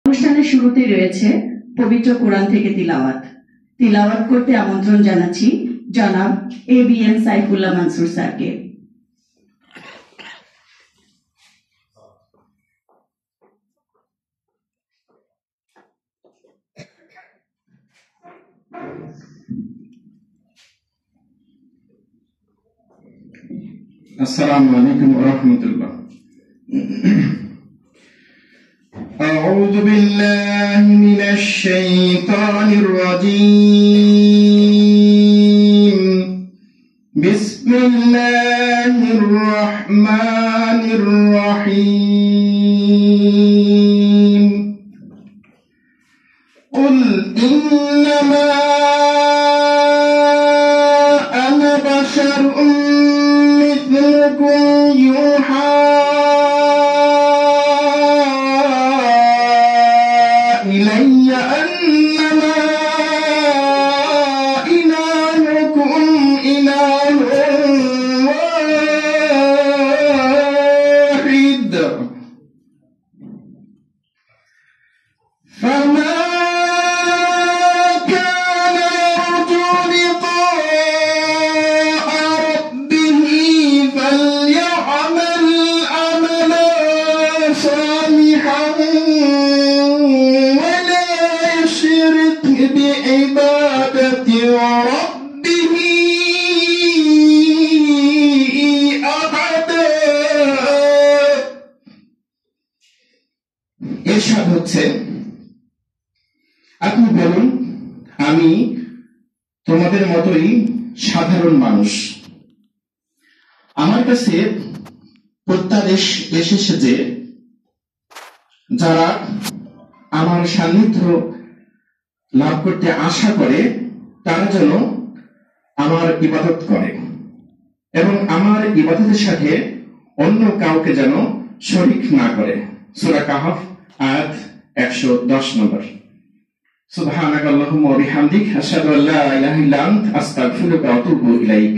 অনুষ্ঠানের শুরুতে রয়েছে পবিত্র কোরআন থেকে তিলাওয়াত করতে আমন্ত্রণ জানাচ্ছি জনাব ABM সাইফুল্লাহ মানসুর স্যারকে। السلام عليكم ورحمة الله. أعوذ بالله من الشيطان الرجيم. بسم الله الرحمن الرحيم. قل إنما أنا بشر مثلكم يوحى إلي أنما إلهكم إله واحد فما بعبادة ربه أحدا. এরশাদ হচ্ছে, আপনি বলুন আমি তোমাদের মতোই সাধারণ মানুষ। আমার কাছে প্রত্যাদেশ এসেছে যে যারা আমার সান্নিধ্য লাভ করতে আশা করে তারা যেন আমার ইবাদত করে এবং আমার ইবাদতের সাথে অন্য কাউকে যেন শরীক না করে। সূরা কাহফ আয়াত 110 নম্বর। সুবহানাকাল্লাহুম্মা ওয়া বিহামদিক আশহাদু আল্লা ইলাহা ইল্লা আনতা আস্তাগফিরুকা ওয়া আতুবু ইলাইক।